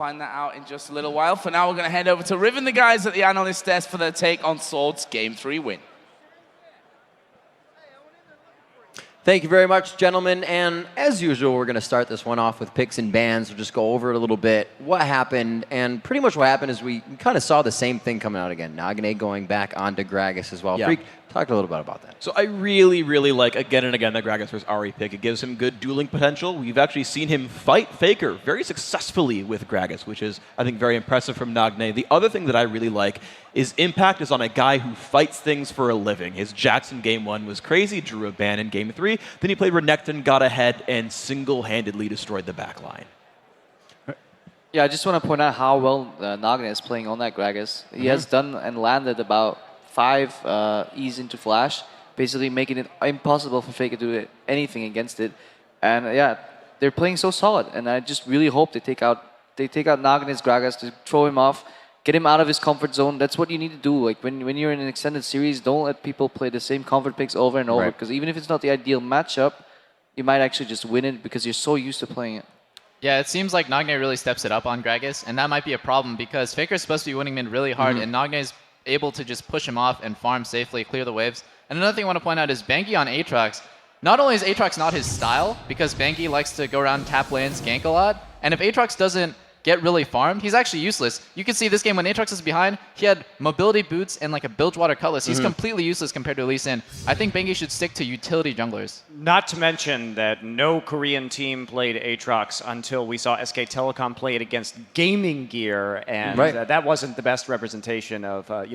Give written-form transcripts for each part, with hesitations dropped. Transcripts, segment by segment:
Find that out in just a little while. For now, we're going to head over to Riv and the guys at the Analyst desk for their take on Sword's Game 3 win. Thank you very much, gentlemen. And as usual, we're going to start this one off with picks and bans. We'll just go over it a little bit, what happened. And pretty much what happened is we kind of saw the same thing coming out again. NaJin going back onto Gragas as well. Yeah. Freak, talk a little bit about that. So I really, really like, again and again, the Gragas vs. Ari pick. It gives him good dueling potential. We've actually seen him fight Faker very successfully with Gragas, which is, I think, very impressive from NaJin. The other thing that I really like is Impact is on a guy who fights things for a living. His Jackson Game 1 was crazy, drew a ban in Game 3. Then he played Renekton, got ahead, and single-handedly destroyed the backline. Yeah, I just want to point out how well NaJin is playing on that Gragas. He has done and landed about 5 E's into Flash, basically making it impossible for Faker to do anything against it. And yeah, they're playing so solid, and I just really hope they take out NaJin's Gragas to throw him off, get him out of his comfort zone. That's what you need to do. Like when you're in an extended series, don't let people play the same comfort picks over and over, because even if it's not the ideal matchup, you might actually just win it because you're so used to playing it. Yeah, it seems like NaJin really steps it up on Gragas, and that might be a problem because Faker's supposed to be winning mid really hard, and NaJin is able to just push him off and farm safely, clear the waves. And another thing I want to point out is Banky on Aatrox. Not only is Aatrox not his style, because Banky likes to go around tap lanes, gank a lot, and if Aatrox doesn't get really farmed, he's actually useless. You can see this game when Aatrox is behind, he had mobility boots and like a Bilgewater Cutlass. He's completely useless compared to Lee Sin. I think Banky should stick to utility junglers. Not to mention that no Korean team played Aatrox until we saw SK Telecom play it against Gaming Gear, and that wasn't the best representation of a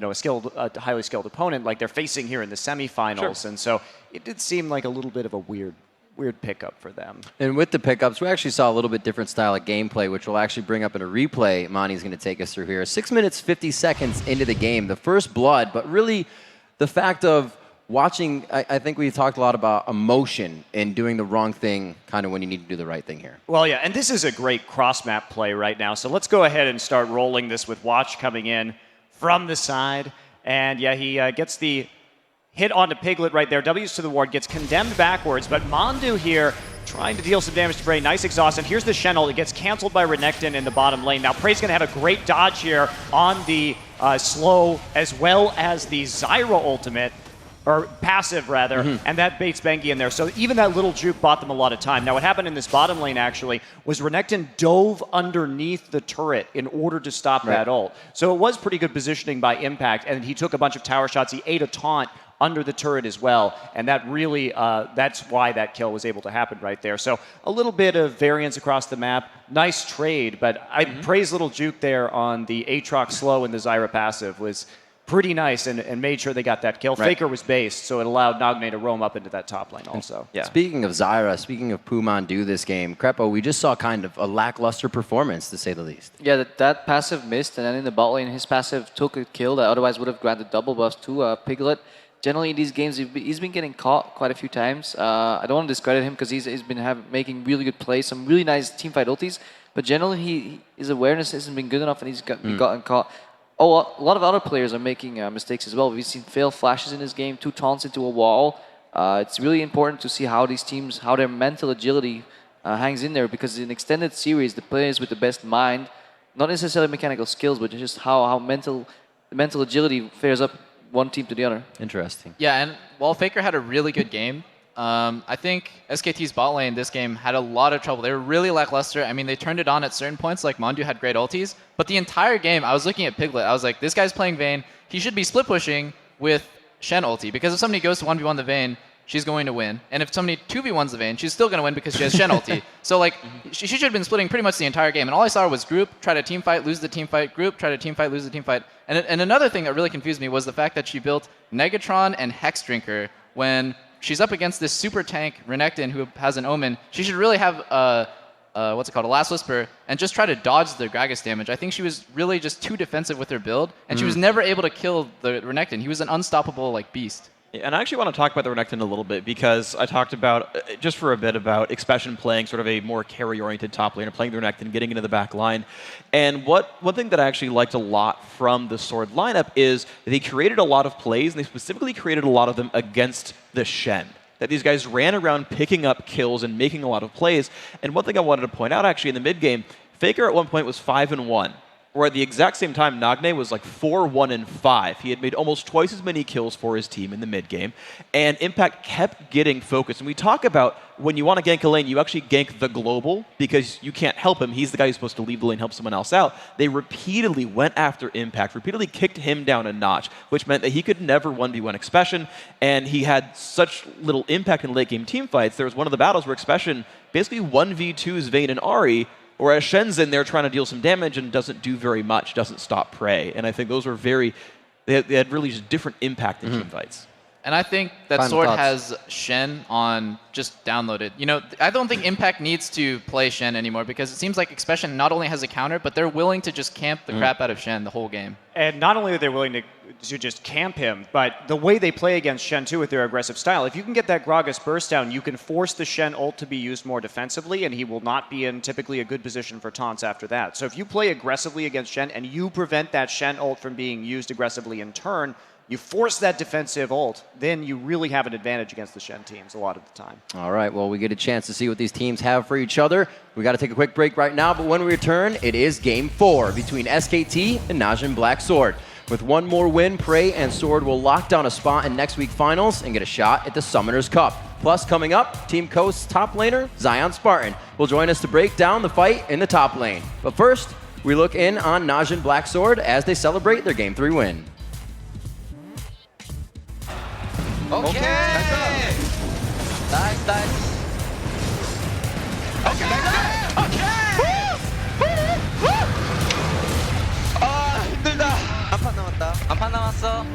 highly skilled opponent like they're facing here in the semifinals. And so it did seem like a little bit of a weird pickup for them. And with the pickups, we actually saw a little bit different style of gameplay, which we'll actually bring up in a replay. Monty's going to take us through here. 6 minutes, 50 seconds into the game, the first blood, but really the fact of watching, I think we talked a lot about emotion and doing the wrong thing kind of when you need to do the right thing here. Well, yeah, and this is a great cross-map play right now. So let's go ahead and start rolling this with Watch coming in from the side. And yeah, he gets the hit onto Piglet right there. W's to the ward, gets condemned backwards, but Mondu here trying to deal some damage to Prey. Nice exhaust, and here's the Shenel. It gets canceled by Renekton in the bottom lane. Now Prey's going to have a great dodge here on the slow as well as the Zyra ultimate, or passive rather, and that baits Banky in there. So even that little juke bought them a lot of time. Now what happened in this bottom lane actually was Renekton dove underneath the turret in order to stop that ult. So it was pretty good positioning by Impact, and he took a bunch of tower shots. He ate a taunt under the turret as well, and that really, that's why that kill was able to happen right there. So a little bit of variance across the map. Nice trade, but I praise little juke there on the Aatrox slow and the Zyra passive was pretty nice and made sure they got that kill. Faker was based, so it allowed NaJin to roam up into that top lane also. Speaking of Zyra, speaking of Pumandu this game, Crepo, we just saw kind of a lackluster performance, to say the least. Yeah, that passive missed, and then in the bot lane, his passive took a kill that otherwise would have granted double buffs to Piglet. Generally, in these games, he's been getting caught quite a few times. I don't want to discredit him because he's been making really good plays, some really nice teamfight ultis. But generally, his awareness hasn't been good enough, and he's gotten caught. Oh, a lot of other players are making mistakes as well. We've seen failed flashes in this game, 2 taunts into a wall. It's really important to see how these teams, how their mental agility hangs in there, because in extended series, the players with the best mind, not necessarily mechanical skills, but just how mental agility fares up one team to the other. Interesting. Yeah, and while Faker had a really good game, I think SKT's bot lane this game had a lot of trouble. They were really lackluster. I mean, they turned it on at certain points, like Mondu had great ultis, but the entire game, I was looking at Piglet. I was like, this guy's playing Vayne. He should be split pushing with Shen ulti, because if somebody goes to 1v1 the Vayne, she's going to win. And if somebody 2v1s the Vayne, she's still going to win because she has Shen ulti. So like, she should have been splitting pretty much the entire game. And all I saw was group, try to team fight, lose the team fight, group, try to team fight, lose the team fight. And another thing that really confused me was the fact that she built Negatron and Hex Drinker when she's up against this super tank Renekton who has an Omen. She should really have a Last Whisper, and just try to dodge the Gragas damage. I think she was really just too defensive with her build, and she was never able to kill the Renekton. He was an unstoppable beast. And I actually want to talk about the Renekton a little bit, because I talked about, just for a bit, about Expression playing sort of a more carry-oriented top laner, playing the Renekton, getting into the back line. And one thing that I actually liked a lot from the Sword lineup is they created a lot of plays, and they specifically created a lot of them against the Shen. That these guys ran around picking up kills and making a lot of plays. And one thing I wanted to point out actually in the mid game, Faker at one point was 5-1. Where at the exact same time, Nagne was like 4-1-5. He had made almost twice as many kills for his team in the mid game, and Impact kept getting focused. And we talk about when you want to gank a lane, you actually gank the global because you can't help him. He's the guy who's supposed to leave the lane, help someone else out. They repeatedly went after Impact, repeatedly kicked him down a notch, which meant that he could never 1v1 Expression, and he had such little impact in late game team fights. There was one of the battles where Expression basically 1v2s Vayne and Ahri, whereas Shen's in there trying to deal some damage and doesn't do very much, doesn't stop prey. And I think those were they had really just different impact in team fights. And I think that Final Sword thoughts. has Shen on just downloaded. You know, I don't think Impact needs to play Shen anymore because it seems like Expression not only has a counter, but they're willing to just camp the crap out of Shen the whole game. And not only are they willing to just camp him, but the way they play against Shen too with their aggressive style, if you can get that Gragas burst down, you can force the Shen ult to be used more defensively, and he will not be in typically a good position for taunts after that. So if you play aggressively against Shen and you prevent that Shen ult from being used aggressively in turn, you force that defensive ult, then you really have an advantage against the Shen teams a lot of the time. All right, well, we get a chance to see what these teams have for each other. We got to take a quick break right now, but when we return, it is Game 4 between SKT and NaJin Black Sword. With one more win, Prey and Sword will lock down a spot in next week's finals and get a shot at the Summoners Cup. Plus, coming up, Team Coast's top laner, Zion Spartan, will join us to break down the fight in the top lane. But first, we look in on NaJin Black Sword as they celebrate their Game 3 win. Okay. Nice, nice. Okay. 아 힘들다. 안판 남았다. 안판 남았어.